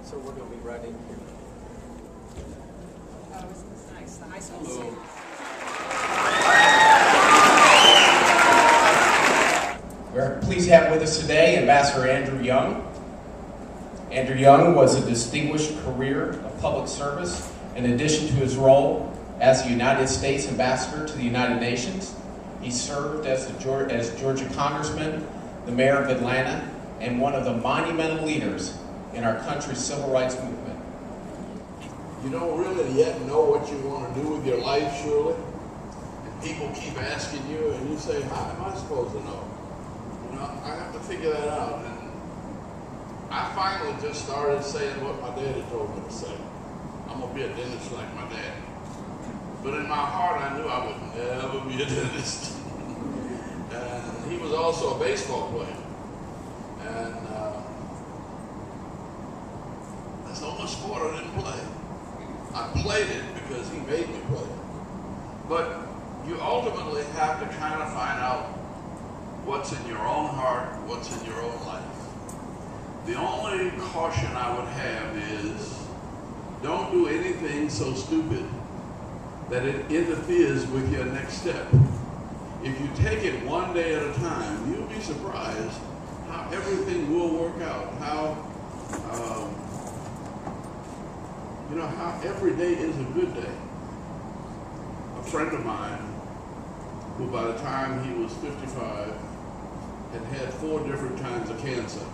So we're going to be right in here. It's nice. The high school scene. We're pleased to have with us today Ambassador Andrew Young. Andrew Young was a distinguished career of public service in addition to his role as the United States Ambassador to the United Nations. He served as Georgia Congressman, the Mayor of Atlanta, and one of the monumental leaders in our country's civil rights movement. You don't really yet know what you want to do with your life, surely. And people keep asking you, and you say, how am I supposed to know? You know, I have to figure that out. And I finally just started saying what my daddy told me to say. I'm going to be a dentist like my dad. But in my heart, I knew I would never be a dentist. And he was also a baseball player. And that's the only sport I didn't play. I played it because he made me play it. But you ultimately have to kind of find out what's in your own heart, what's in your own life. The only caution I would have is don't do anything so stupid that it interferes with your next step. If you take it one day at a time, you'll be surprised how everything will work out, how how every day is a good day. A friend of mine, who by the time he was 55 had had 4 different kinds of cancer,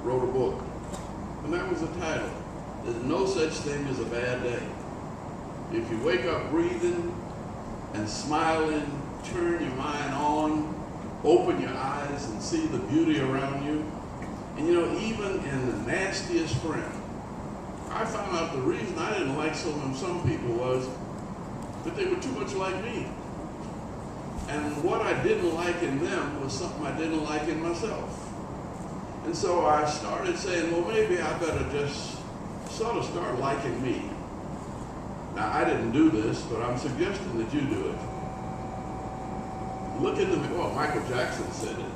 wrote a book, and that was the title. There's no such thing as a bad day. If you wake up breathing and smiling, turn your mind on, open your eyes and see the beauty around you. And you know, even in the nastiest friend, I found out the reason I didn't like some people was that they were too much like me. And what I didn't like in them was something I didn't like in myself. And so I started saying, well, maybe I better just sort of start liking me. Now, I didn't do this, but I'm suggesting that you do it. Look in the mirror. Well, Michael Jackson said it.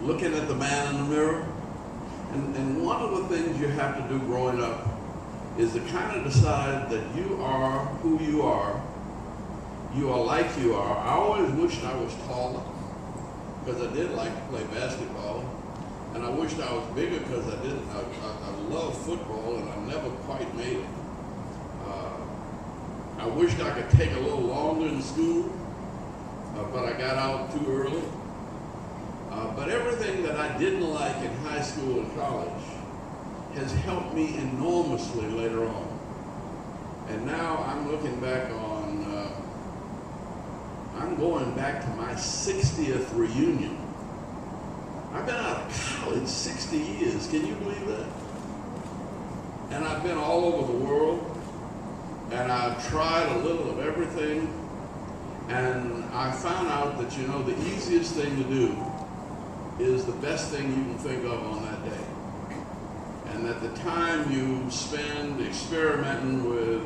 Looking at the man in the mirror. And one of the things you have to do growing up is to kind of decide that you are who you are. You are like you are. I always wished I was taller because I did like to play basketball. And I wished I was bigger because I love football and I never quite made it. I wished I could take a little longer in school, but I got out too early. But everything that I didn't like in high school and college has helped me enormously later on. And now I'm looking back on, I'm going back to my 60th reunion. I've been out of college 60 years, can you believe that? And I've been all over the world. And I've tried a little of everything, and I found out that, you know, the easiest thing to do is the best thing you can think of on that day. And that the time you spend experimenting with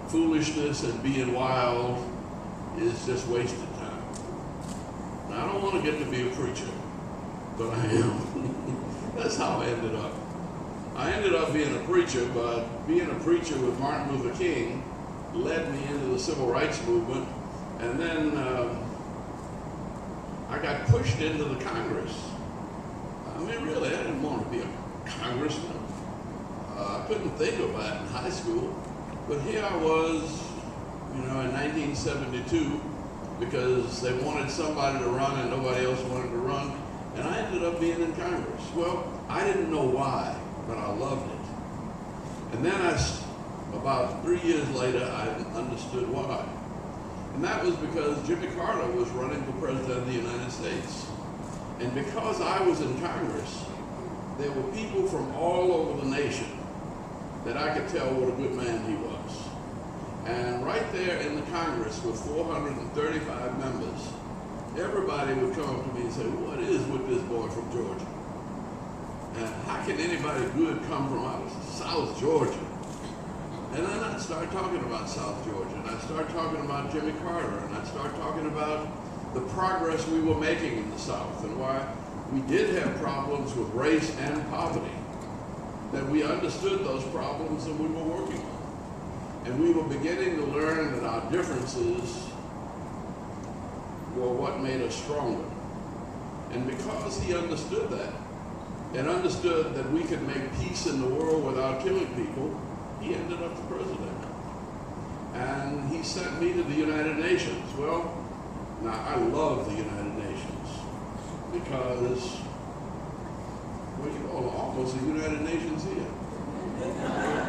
foolishness and being wild is just wasted time. Now, I don't want to get to be a preacher, but I am. That's how I ended up. I ended up being a preacher, but being a preacher with Martin Luther King led me into the civil rights movement, and then I got pushed into the Congress. I mean, really, I didn't want to be a congressman. I couldn't think of that in high school, but here I was, you know, in 1972, because they wanted somebody to run and nobody else wanted to run, and I ended up being in Congress. Well, I didn't know why, but I loved it. And then about 3 years later, I understood why. And that was because Jimmy Carter was running for president of the United States. And because I was in Congress, there were people from all over the nation that I could tell what a good man he was. And right there in the Congress with 435 members, everybody would come up to me and say, what is with this boy from Georgia? And how can anybody good come from out of South Georgia? And then I'd start talking about South Georgia, and I'd start talking about Jimmy Carter, and I'd start talking about the progress we were making in the South, and why we did have problems with race and poverty. that we understood those problems and we were working on them. And we were beginning to learn that our differences were what made us stronger. And because he understood that, and understood that we could make peace in the world without killing people, he ended up the president. And he sent me to the United Nations. Well, now I love the United Nations because, well, you all are almost the United Nations here.